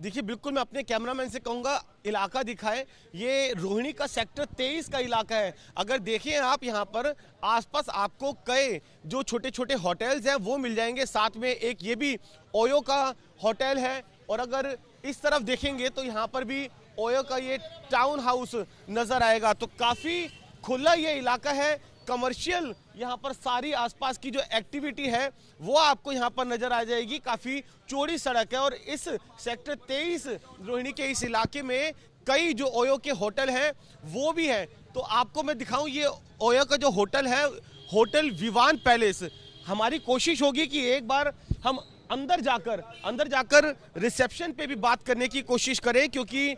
देखिए बिल्कुल मैं अपने कैमरामैन से कहूंगा इलाका दिखाए। ये रोहिणी का सेक्टर 23 का इलाका है। अगर देखें आप यहाँ पर आसपास आपको कई जो छोटे छोटे होटल्स हैं वो मिल जाएंगे, साथ में एक ये भी ओयो का होटल है। और अगर इस तरफ देखेंगे तो यहाँ पर भी ओयो का ये टाउन हाउस नजर आएगा। तो काफी खुला ये इलाका है, कमर्शियल यहाँ पर सारी आसपास की जो एक्टिविटी है वो आपको यहाँ पर नजर आ जाएगी। काफी चौड़ी सड़क है और इस सेक्टर 23 रोहिणी के इस इलाके में कई जो ओयो के होटल हैं वो भी है। तो आपको मैं दिखाऊं ये ओयो का जो होटल है, होटल विवान पैलेस। हमारी कोशिश होगी कि एक बार हम अंदर जाकर रिसेप्शन पे भी बात करने की कोशिश करें, क्योंकि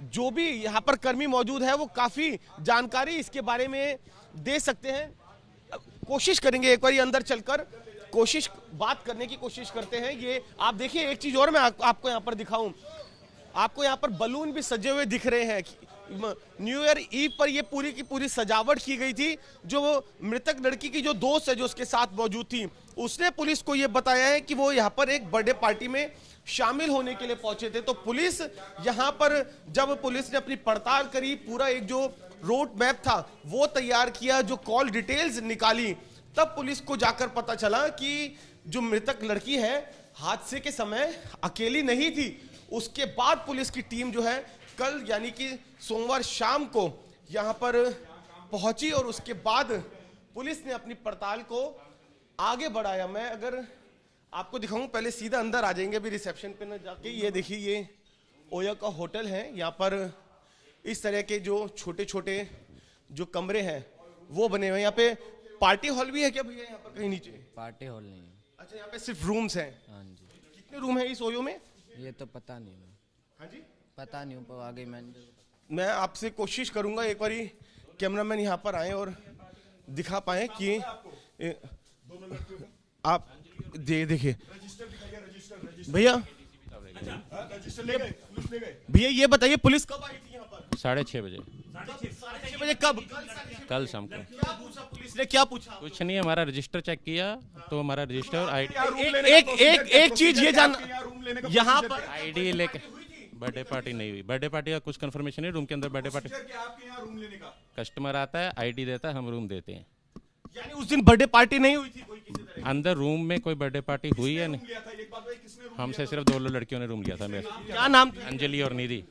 जो भी यहाँ पर कर्मी मौजूद है वो काफी जानकारी इसके बारे में दे सकते हैं। कोशिश करेंगे एक बार अंदर चलकर बात करने की कोशिश करते हैं। ये आप देखिए, एक चीज और मैं आपको यहाँ पर दिखाऊं, आपको यहाँ पर बलून भी सजे हुए दिख रहे हैं। न्यू ईयर ईव पर ये पूरी की पूरी सजावट की गई थी। जो मृतक लड़की की जो दोस्त है जो उसके साथ मौजूद थी, उसने पुलिस को ये बताया है कि वो यहाँ पर एक बर्थडे पार्टी में शामिल होने के लिए पहुंचे थे। तो पुलिस यहाँ पर जब पुलिस ने अपनी पड़ताल करी, पूरा एक जो रोड मैप था वो तैयार किया, जो कॉल डिटेल्स निकाली, तब पुलिस को जाकर पता चला कि जो मृतक लड़की है हादसे के समय अकेली नहीं थी। उसके बाद पुलिस की टीम जो है कल यानी कि सोमवार शाम को यहाँ पर पहुंची और उसके बाद पुलिस ने अपनी पड़ताल को आगे बढ़ाया। मैं अगर आपको दिखाऊं, पहले सीधा अंदर आ जाएंगे अभी रिसेप्शन पे न जाके। ये देखिए, ये ओयो का होटल है। यहाँ पर इस तरह के जो छोटे छोटे जो कमरे हैं वो बने हुए हैं। यहाँ पे पार्टी हॉल भी है क्या भैया यहाँ पर कहीं नीचे? पार्टी हॉल नहीं है। अच्छा, यहाँ पे सिर्फ रूम्स हैं। हाँ जी। कितने रूम है इस ओयो में? ये तो पता नहीं। हाँ जी, पता नहीं हूँ, आगे मैं आपसे कोशिश करूंगा एक बारी कैमरामैन यहाँ पर आए और दिखा पाए कि आप देखिए भैया ये बताइए पुलिस कब आई थी यहाँ पर? 6:30 बजे। 6:30 बजे कब? कल शाम को। क्या पूछा पुलिस ने? क्या पूछा? कुछ नहीं, हमारा रजिस्टर चेक किया तो हमारा रजिस्टर और एक चीज ये जान, यहाँ पर आईडी लेके बर्थडे पार्टी नहीं हुई। बर्थडे पार्टी का कुछ कंफर्मेशन नहीं। रूम के अंदर बर्थडे पार्टी कस्टमर आता है, आईडी देता है, हम रूम देते हैं। यानी उस दिन बर्थडे पार्टी नहीं हुई थी कोई किसी तरह? अंदर रूम में कोई बर्थडे पार्टी हुई है नहीं। हमसे सिर्फ 2 लड़कियों ने रूम लिया था। मेरे क्या नाम था? अंजलि और निधि।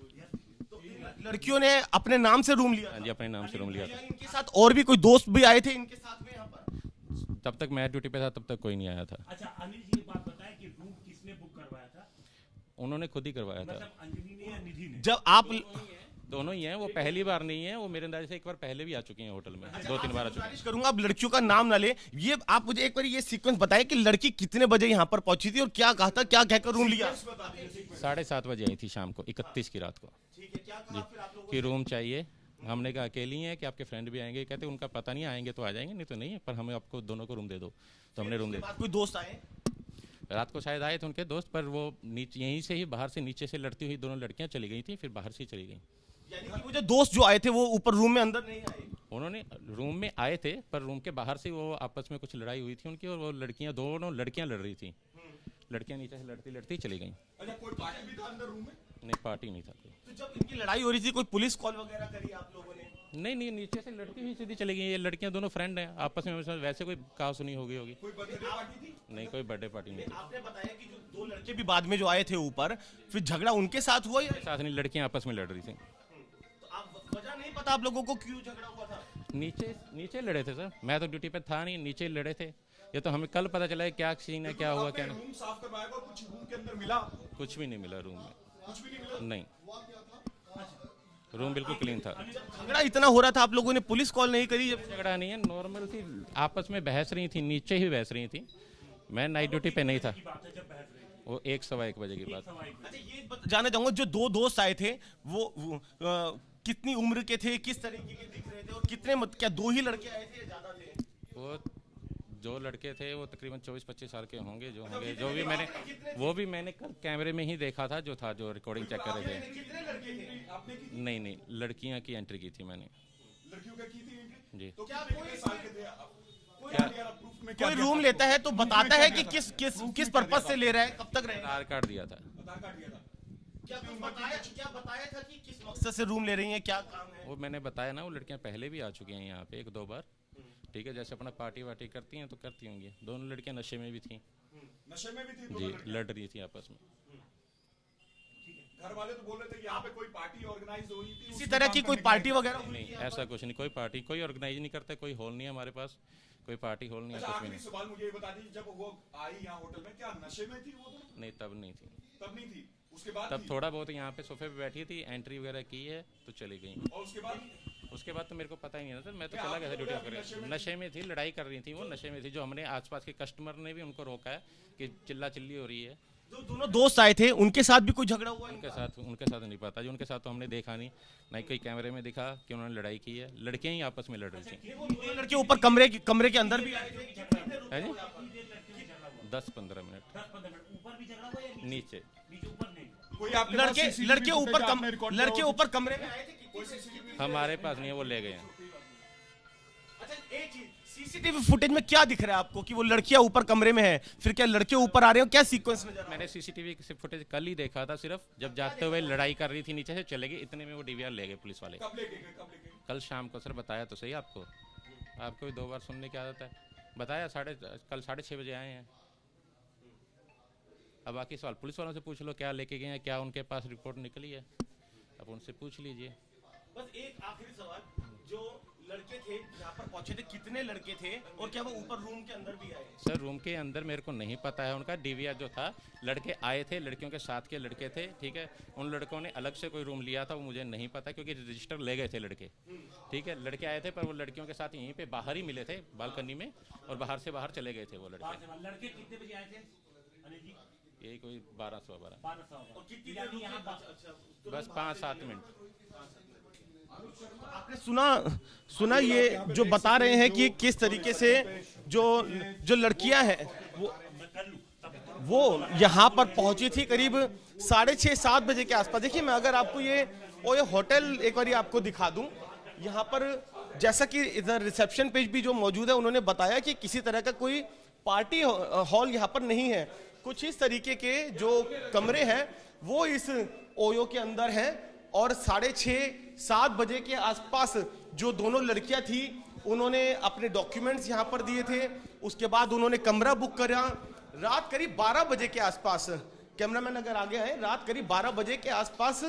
लड़कियों ने अपने नाम से रूम लिया? हाँ जी, अपने नाम से रूम लिया था। इनके साथ और भी कोई दोस्त भी आए थे इनके साथ में यहाँ पर? तब तक मैं ड्यूटी पे था, तब तक कोई नहीं आया था। अच्छा, अनिल जी ये बात बताएं कि रूम किसने बुक करवाया था? उन्होंने खुद ही करवाया था। मतलब अंजलि ने या निधि ने? जब आप दोनों ही हैं, वो पहली बार नहीं है। वो मेरे अंदाजे से एक बार पहले भी आ चुकी हैं होटल में। 2-3 बार आ चुकी हैं। गुजारिश करूंगा आप लड़कियों का नाम ना ले। ये आप मुझे एक बार ये सीक्वेंस बताएं कि लड़की कितने बजे यहाँ पर पहुंची थी और क्या कहा था, क्या कहकर रूम लिया? 7:30 बजे आई थी शाम को, 31 की रात को जी, कि रूम चाहिए। हमने कहा अकेली हैं कि आपके फ्रेंड भी आएंगे? कहते उनका पता नहीं, आएंगे तो आ जाएंगे, नहीं तो नहीं, पर हमें आपको दोनों को रूम दे दो। तो हमने रूम दे दिया। कोई दोस्त आए? रात को शायद आए थे उनके दोस्त, पर वो नीचे यहीं से ही बाहर से नीचे से लड़ती हुई दोनों लड़कियां चली गई थी, फिर बाहर से ही चली गई। यानी कि वो जो दोस्त जो आए थे वो ऊपर रूम में अंदर नहीं आए? उन्होंने रूम में आए थे, पर रूम के बाहर से वो आपस में कुछ लड़ाई हुई थी उनकी, और वो लड़कियां, दोनों लड़कियां लड़ रही थी। लड़कियां नीचे से लड़ती लड़ती चली गई। अच्छा, कोई पार्टी भी था अंदर रूम में? नहीं, पार्टी नहीं था कोई। तो जब इनकी लड़ाई हो रही थी कोई पुलिस कॉल वगैरह करी आप लोगों ने? नहीं नहीं, नीचे से लड़ती हुई सीधी चली गई। ये लड़कियां दोनों फ्रेंड हैं आपस में, वैसे कोई कहा सुनी हो गई होगी। कोई बर्थडे पार्टी थी? नहीं, कोई बर्थडे पार्टी नहीं थी। आपने बताया कि जो 2 लड़के भी बाद में जो आए थे ऊपर, फिर झगड़ा उनके साथ हुआ या? साथ नहीं, लड़कियां आपस में लड़ रही थी। तो आप वजह नहीं पता आप लोगों को क्यों झगड़ा हुआ था? नीचे लड़े थे सर, मैं तो ड्यूटी पे था नहीं, नीचे लड़े थे। ये तो हमें कल पता चला है क्या सीन है, क्या हुआ क्या नहीं। रूम साफ करवाया और कुछ रूम के अंदर मिला? कुछ भी नहीं मिला रूम में। कुछ भी नहीं मिला? नहीं, रूम बिल्कुल क्लीन था। झगड़ा इतना हो रहा था, आप लोगों ने पुलिस कॉल नहीं करी? जब झगड़ा नहीं है, नॉर्मल थी, आपस में बहस रही थी, नीचे ही बहस रही थी। मैं नाइट ड्यूटी पे नहीं था। वो 1-1:15 बजे की बात। अच्छा, ये जानना चाहूंगा, जो 2 दोस्त आए थे वो कितनी उम्र के थे, किस तरीके के दिख रहे थे और कितने क्या 2 ही लड़के आए थे या ज्यादा थे? वो जो लड़के थे वो तकरीबन 24-25 साल के होंगे, जो होंगे, जो भी मैंने, वो भी मैंने कल कैमरे में ही देखा था, जो था, जो रिकॉर्डिंग चेक कर रहे थे। कितने लड़के थे? नहीं, लड़कियां की एंट्री की थी मैंने। लड़कियों का की थी एंट्री? जी। तो क्या कितने साल के थे आप? प्रूफ में कोई रूम लेता है तो बताता है कि किस पर्पज से ले रहा है, कब तक रहेगा? आधार कार्ड दिया था। आधार कार्ड दिया था। क्या बताया था कि किस मकसद से रूम ले रही हैं, क्या काम है? वो मैंने बताया ना, वो लड़कियां पहले भी आ चुकी हैं यहाँ पे 1-2 बार, ठीक है। जैसे अपना पार्टी वार्टी करती हैं तो करती होंगी। दोनों लड़कियां नशे में भी थी नशे में भी थी जी, दोनों लड़कियां? लड़ रही थी आपस में। घर वाले तो बोल रहे थे कि यहाँ पे कोई पार्टी ऑर्गेनाइज हो रही थी, किसी उस तरह की दुकान कोई पर पार्टी निकली। वगैरह हुई? नहीं, ऐसा कुछ नहीं, कोई पार्टी कोई ऑर्गेनाइज नहीं करता, कोई हॉल नहीं है हमारे पास, कोई पार्टी हॉल नहीं है, अच्छा, कुछ भी आखिरी नहीं। सवाल मुझे ये बता दीजिए, जब वो आई यहाँ होटल में, क्या नशे में थी वो दोनों? नहीं, तब नहीं थी। तब नहीं थी, उसके बाद तब थी? थोड़ा बहुत यहाँ पे सोफे पे बैठी थी, एंट्री वगैरह की है तो चली गई। और उसके बाद उसके बाद तो मेरे को पता ही नहीं था सर, मैं तो क्या चला आपको गया था लगा ड्यूटी कि पर। नशे में थी, लड़ाई कर रही थी वो, नशे में थी। जो हमने आसपास के कस्टमर ने भी उनको रोका है कि चिल्ला चिल्ली हो रही है। जो दोनों दोस्त आए थे उनके साथ भी कोई झगड़ा हुआ है? उनके साथ नहीं पता जी, उनके साथ तो हमने देखा नहीं, ना ही कोई कैमरे में दिखा कि उन्होंने लड़ाई की है। लड़कियां ही आपस में लड़ रही थी। दोनों लड़के ऊपर कमरे के अंदर भी आए थे? है जी, 10-15 मिनट 10-15 मिनट ऊपर भी झगड़ा हुआ या नीचे। नीचे? ऊपर नहीं। कोई आपके पास CCTV लड़के ऊपर कमरे में आए थे? हमारे पास नहीं है, वो ले गए हैं। अच्छा, एक चीज, सीसीटीवी फुटेज में क्या दिख रहा है आपको कि वो लड़कियां ऊपर कमरे में है, फिर क्या लड़के ऊपर आ रहे हो, क्या सीक्वेंस नजर आ रहा है? मैंने सीसीटीवी की फुटेज कल ही देखा था सिर्फ, जब जाते हुए लड़ाई कर रही थी नीचे से चले गई, इतने में वो डीवीआर ले गए पुलिस वाले। कब लेके गए, कब लेके गए? कल शाम को सर, बताया तो सही आपको, आपको भी 2 बार सुनने की आदत है। बताया कल 6:30 बजे आए हैं। अब बाकी सवाल पुलिस वालों से पूछ लो, क्या लेके गए हैं, क्या उनके पास रिपोर्ट निकली है, अब उनसे पूछ लीजिए। बस एक आखिरी सवाल, जो लड़के थे यहाँ पर पहुंचे थे, कितने लड़के थे और क्या वो ऊपर रूम के अंदर भी आए? सर रूम के अंदर मेरे को नहीं पता है उनका, डीवीआर जो था, लड़के आए थे, लड़कियों के साथ के लड़के थे, ठीक है। उन लड़कों ने अलग से कोई रूम लिया था, वो मुझे नहीं पता, क्योंकि रजिस्टर ले गए थे लड़के, ठीक है। लड़के आए थे पर वो लड़कियों के साथ यहीं पे बाहर ही मिले थे बालकनी में, और बाहर से बाहर चले गए थे वो लड़के। लड़के कितने बजे आए थे अनिल जी? यही कोई 12-12 12 और कितनी यानी देर यहाँ बस 5-7 मिनट। आपने सुना ये जो बता रहे हैं कि किस तरीके से जो लड़कियां हैं वो यहाँ पर पहुंची थी करीब 6:30-7 बजे के आसपास। देखिए, मैं अगर आपको ये होटल एक बार आपको दिखा दूं, यहाँ पर जैसा कि इधर रिसेप्शन पेज भी जो मौजूद है, उन्होंने बताया कि किसी तरह का कोई पार्टी हॉल यहाँ पर नहीं है। कुछ इस तरीके के जो कमरे हैं वो इस ओयो के अंदर हैं, और 6:30-7 बजे के आसपास जो दोनों लड़कियां थी उन्होंने अपने डॉक्यूमेंट्स यहाँ पर दिए थे। उसके बाद उन्होंने कमरा बुक करा। रात करीब 12 बजे के आसपास, कैमरामैन अगर आगे आए, रात करीब 12 बजे के आसपास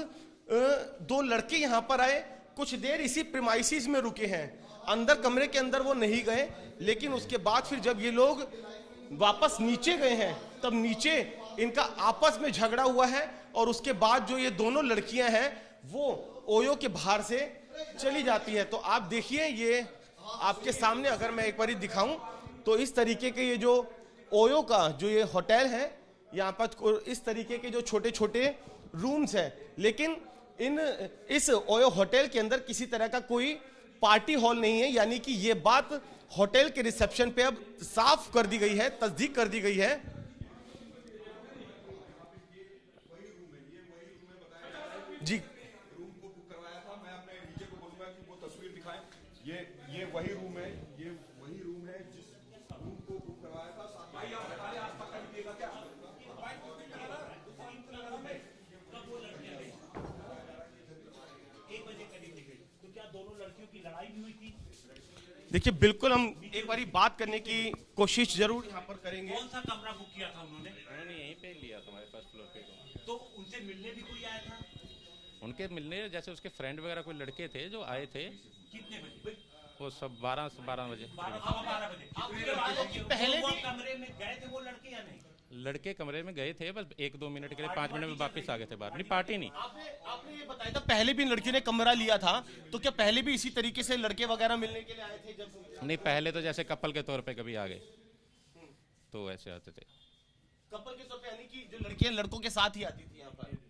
2 लड़के यहाँ पर आए, कुछ देर इसी प्रीमाइसिस में रुके हैं, अंदर कमरे के अंदर वो नहीं गए। लेकिन उसके बाद फिर जब ये लोग वापस नीचे गए हैं, तब नीचे इनका आपस में झगड़ा हुआ है, और उसके बाद जो ये दोनों लड़कियां हैं वो ओयो के बाहर से चली जाती है। तो आप देखिए, ये आपके सामने अगर मैं एक बार दिखाऊं तो इस तरीके के ये जो ओयो का जो ये होटल है, यहाँ पर इस तरीके के जो छोटे छोटे रूम्स हैं, लेकिन इस ओयो होटल के अंदर किसी तरह का कोई पार्टी हॉल नहीं है। यानी कि ये बात होटल के रिसेप्शन पे अब साफ कर दी गई है, तस्दीक कर दी गई है। जी, रूम को बुक करवाया था। मैं अपने नीचे को बोलूंगा कि वो तस्वीर दिखाएं। ये वही रूम है, ये वही रूम है जिस रूम को बुक करवाया था। भाई आप बता रहे, आज पक्का लिखिएगा क्या? तो क्या दोनों लड़कियों की लड़ाई भी हुई थी? देखिए, बिल्कुल हम एक बारी बात करने की कोशिश जरूर यहाँ पर करेंगे। कौन सा कमरा बुक किया था उन्होंने? उन्होंने यहीं पे लिया था, हमारे फर्स्ट फ्लोर पे। तो उनसे मिलने भी कोई आया था? उनके मिलने जैसे उसके फ्रेंड वगैरह कोई लड़के थे जो आए थे, कितने बजे? वो सब 12 बजे। 12 बजे। पहले वो भी कमरे में गए थे वो लड़के या नहीं? लड़के कमरे में गए थे, बस 1-2 मिनट के लिए, 5 मिनट में वापस आ गए थे बाहर। नहीं, पार्टी नहीं। आपने ये बताया था पहले भी लड़की ने कमरा लिया था, तो क्या पहले भी इसी तरीके से लड़के वगैरह मिलने के लिए आए थे? जब नहीं, पहले तो जैसे कपल के तौर पे कभी आ गए तो ऐसे आते थे। कपल के तौर पे, यानी कि जो लड़कियां लड़कों के साथ ही आती थी यहाँ पर?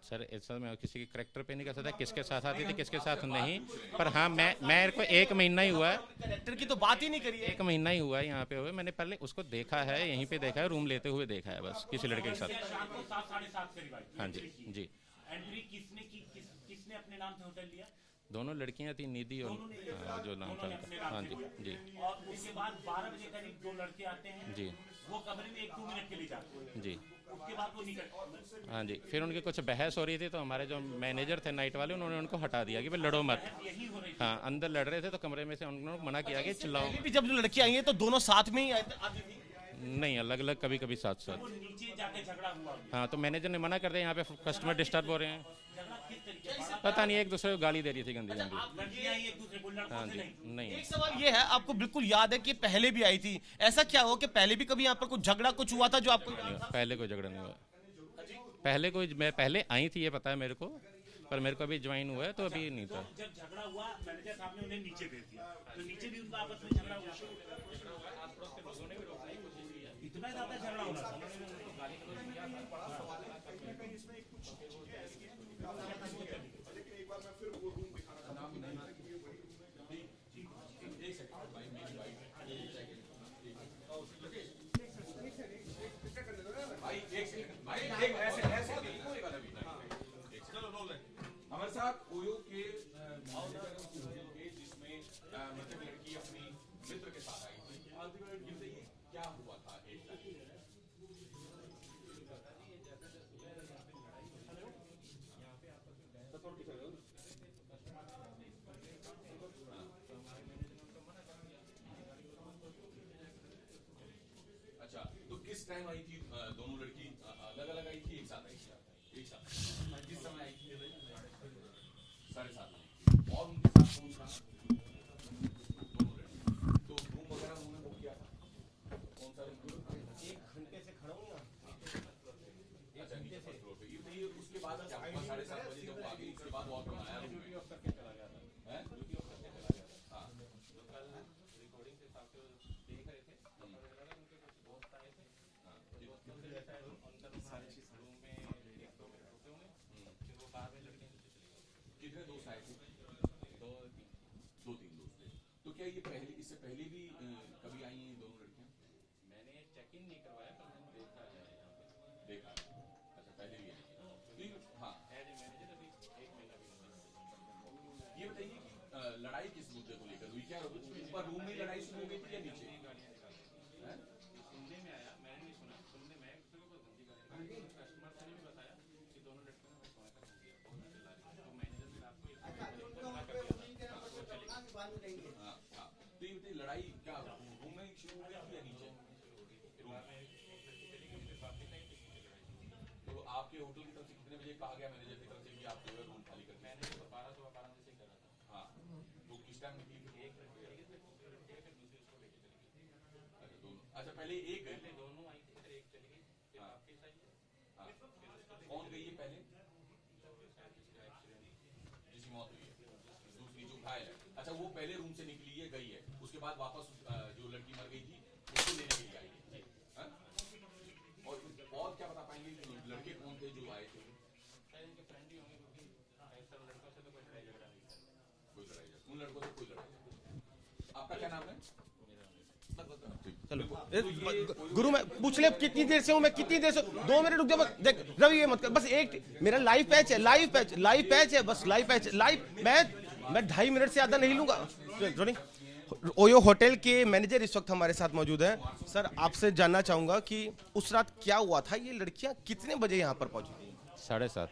सर ऐसा मैं किसी के करेक्टर पे नहीं कर सकता किसके साथ आती थी किसके साथ नहीं, पर हाँ मेरे को 1 महीना ही हुआ है, कैरेक्टर की तो बात ही नहीं करी है। 1 महीना ही हुआ है यहाँ पे हुए। मैंने पहले उसको देखा है, यहीं पे देखा है, रूम लेते हुए देखा है बस, किसी लड़के के साथ। शाम को 7-7:30 करीब आई। हाँ जी जी। एंट्री किसने की? किसने अपने नाम से होटल लिया? दोनों लड़कियां थी, निधि और जो नाम था उनका। हाँ जी जी और उसके बाद 12 बजे करीब 2 लड़के आते हैं जी वो कमरे में 1-2 मिनट के लिए जाते हैं। जी। उसके बाद वो निकल हाँ जी, फिर उनकी कुछ बहस हो रही थी तो हमारे जो मैनेजर थे नाइट वाले उन्होंने उनको हटा दिया कि भाई लड़ो मत। यही हो रही थी। हाँ, अंदर लड़ रहे थे तो कमरे में से उन्होंने मना किया कि चिल्लाओ पहले भी जब जो लड़की आई है तो दोनों साथ में ही आती थी। नहीं, अलग अलग, कभी कभी साथ साथ। वो नीचे जाके झगड़ा हुआ। हाँ, तो मैनेजर ने मना कर दिया, यहाँ पे कस्टमर डिस्टर्ब हो रहे हैं। झगड़ा किस तरीके से? पता नहीं, एक दूसरे को गाली दे रही थी गंदी गंदी। लड़कियां ही एक दूसरे को, लड़कों हाँ से जी, नहीं। नहीं एक सवाल ये है, आपको बिल्कुल याद है कि पहले भी आई थी, ऐसा क्या हुआ कि पहले भी कभी यहाँ पर कुछ झगड़ा कुछ हुआ था जो आपको याद था? पहले कोई झगड़ा नहीं हुआ। मैं पहले आई थी ये पता है मेरे को, पर मेरे को अभी ज्वाइन हुआ है तो अभी नहीं था। जब झगड़ा हुआ मैनेजर साहब ने उन्हें नीचे भेज दिया, तो नीचे भी उनका आपस में झगड़ा हुआ। इतना ज्यादा झगड़ा हो रहा था। हमारे साथ ओयो के जिसमें मतलब लड़की अपनी मित्र के साथ आई थी। ये बताइए क्या हुआ था एक अच्छा, तो किस टाइम आई थी दोनों लड़की? अलग अलग आई थी, एक साथ आई थी? एक साथ। किस समय आई थी? 7:30 और उनके साथ कौन था? दोनों लड़की। तो रूम वगैरह उन्होंने बुक किया था? कौन सा रूम? 1 घंटे से खड़ा हूँ यहाँ। अच्छा, नीचे फर्स्ट फ्लोर पे। ये उसके बाद क्या हुआ? 7:30 बजे जब वो आ गई, उसके बाद और कौन आया रूम में? हैं? हाँ। कितने दोस्त आए थे? 2-3 दोस्त थे। तो क्या ये इससे पहले भी कभी आई हैं दोनों लड़कियां? मैंने चेक इन नहीं करवाया पर मैंने देखा है यहाँ पे। देखा। अच्छा, पहले भी आई हैं। हाँ, एज ए मैनेजर अभी 1 महीना भी नहीं। ये बताइए कि लड़ाई किस मुद्दे को लेकर हुई? क्या ऊपर रूम में लड़ाई शुरू हो गई थी या नीचे? हैं? सुनने में आया, मैंने नहीं सुना, सुनने में एक दूसरे को गंदी गाली, कस्टमर ने भी बताया कि दोनों लड़कियों ने सोने का दिया, बहुत चिल्ला रही थी। तो मैनेजर ने आपको एक मना कर दिया था, वो चली गई। हाँ, हाँ। तो ये बताइए लड़ाई क्या रूम में शुरू हो गई थी या नीचे? रूम में। तो आपके होटल की तरफ से कितने बजे कहा गया मैनेजर की तरफ से कि आप जो है रूम खाली कर? मैंने तो 12 बजे से करा था। हाँ, तो किस टाइम निकली? एक लड़की चली गई, फिर दूसरी लड़की आई, फिर दूसरी उसको लेके चली गई। अच्छा, दोनों। अच्छा, पहले एक गई। पहले दोनों आई थी, फिर एक चली गई, फिर हाँ। वापस आई है, हाँ। फिर उसको कौन गई है पहले? शायद इसका एक्सीडेंट। जिसकी मौत हुई है, दूसरी जो घायल है। अच्छा, वो पहले रूम से निकली है, गई है, उसके बाद वापस जो लड़की मर गई थी उसको लेने के लिए आई है। हाँ? और क्या बता पाएंगे लड़के कौन थे जो आए थे? शायद इनके फ्रेंड ही होंगे क्योंकि ऐसा लड़कों से तो कोई लड़ाई झगड़ा नहीं था। कोई लड़ाई झगड़ा? उन लड़कों से कोई लड़ाई झगड़ा? आपका क्या नाम है? चलो गुरु, मैं पूछ ले कितनी देर से हूँ मैं, कितनी देर से? 2 मिनट रुक जाओ। देख रवि, ये मत कर, बस एक मेरा लाइव पैच है, लाइव पैच है, बस लाइव पैच लाइव। मैं 2.5 मिनट से ज्यादा नहीं लूंगा। ओयो होटल के मैनेजर इस वक्त हमारे साथ मौजूद हैं। सर, आपसे जानना चाहूंगा कि उस रात क्या हुआ था? ये लड़कियां कितने बजे यहाँ पर पहुंची थी? 7:30।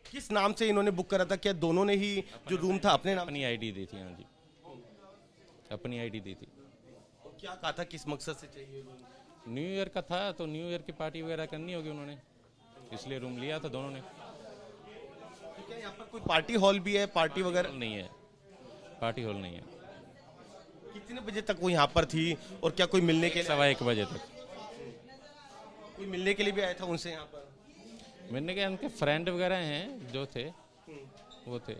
किस नाम से इन्होंने बुक करा था? क्या दोनों ने ही जो रूम था अपने नाम? अपनी आईडी दी थी। हाँ जी, अपनी आईडी दी थी। क्या कहा था, किस मकसद से चाहिए रूम? न्यू ईयर का था तो न्यू ईयर की पार्टी वगैरह करनी होगी उन्होंने, इसलिए रूम लिया था दोनों ने। क्या यहाँ पर कोई पार्टी हॉल भी है? पार्टी वगैरह नहीं है, पार्टी हॉल नहीं है। कितने बजे तक वो यहाँ पर थी और क्या कोई मिलने के लिए 1:15 बजे तक। कोई मिलने के लिए भी आया था उनसे यहाँ पर? मैंने कहा उनके फ्रेंड वगैरह हैं जो थे वो थे।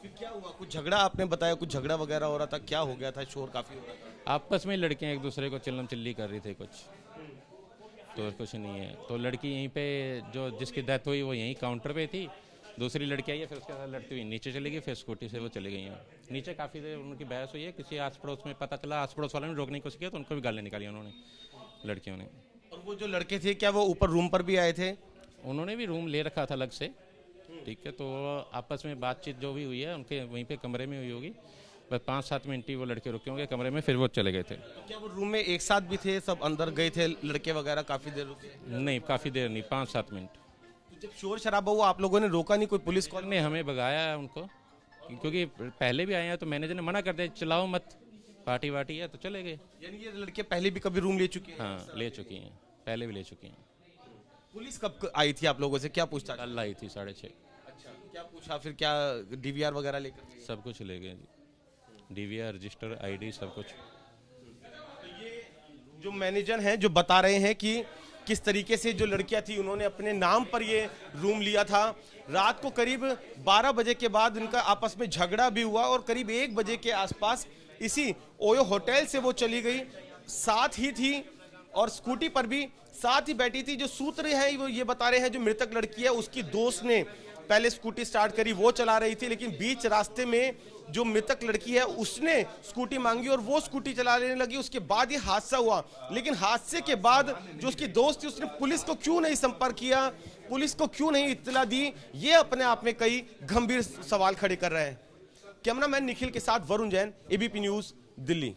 फिर क्या हुआ? कुछ झगड़ा आपने बताया, कुछ झगड़ा वगैरह हो रहा था, क्या हो गया था? शोर काफी हो रहा था। आपस में लड़कियां एक दूसरे को चिल्लम चिल्ली कर रही थी कुछ, तो कुछ नहीं है। तो लड़की यहीं पे जो जिसकी डेथ हुई वो यहीं काउंटर पे थी, दूसरी लड़की आई है, फिर उसके साथ लड़ती हुई नीचे चली गई, फिर स्कूटी से वो चली गई हैं नीचे। काफ़ी देर उनकी बहस हुई है, किसी आस पड़ोस में पता चला, आस पड़ोस वालों ने रोकने की कोशिश किया तो उनको भी गालें निकाली उन्होंने, लड़कियों ने। और वो जो लड़के थे क्या वो ऊपर रूम पर भी आए थे? उन्होंने भी रूम ले रखा था अलग से, ठीक है। तो आपस में बातचीत जो भी हुई है उनके वहीं पे कमरे में हुई होगी, बस 5-7 मिनट ही वो लड़के रुके होंगे कमरे में, फिर वो चले गए थे। क्या वो रूम में एक साथ भी थे, सब अंदर गए थे लड़के वगैरह, काफी देर रुके? नहीं, काफ़ी देर नहीं, 5-7 मिनट। तो जब शोर शराबा हुआ आप लोगों ने रोका नहीं, कोई पुलिस कॉल? ने हमें भगाया उनको, क्योंकि पहले भी आए हैं तो मैनेजर ने मना कर दिया, चलाओ मत, पार्टी वार्टी है, तो चले गए। यानी ये लड़के पहले भी कभी रूम ले चुके हैं? हाँ, ले चुकी हैं, पहले भी ले चुकी हैं। पुलिस कब आई थी आप लोगों से, क्या पूछताछ? कल आई थी 6:30। अच्छा, क्या पूछा फिर, क्या डीवीआर वगैरह लेकर? सब कुछ ले गए जी, DVR, रजिस्टर, ID, सब कुछ। जो मैनेजर हैं जो बता रहे हैं कि किस तरीके से जो लड़कियां थी उन्होंने अपने नाम पर ये रूम लिया था। रात को करीब 12 बजे के बाद इनका आपस में झगड़ा भी हुआ और करीब 1 बजे के आसपास इसी ओयो होटल से वो चली गई, साथ ही थी और स्कूटी पर भी साथ ही बैठी थी। जो सूत्र है वो ये बता रहे हैं जो मृतक लड़की है उसकी दोस्त ने पहले स्कूटी स्टार्ट करी, वो चला रही थी, लेकिन बीच रास्ते में जो मृतक लड़की है उसने स्कूटी मांगी और वो स्कूटी चलाने लगी। उसके बाद ये हादसा हुआ, लेकिन हादसे के बाद जो उसकी दोस्त थी उसने पुलिस को क्यों नहीं संपर्क किया, पुलिस को क्यों नहीं इत्तला दी, ये अपने आप में कई गंभीर सवाल खड़े कर रहे हैं। कैमरामैन निखिल के साथ वरुण जैन, ABP न्यूज, दिल्ली।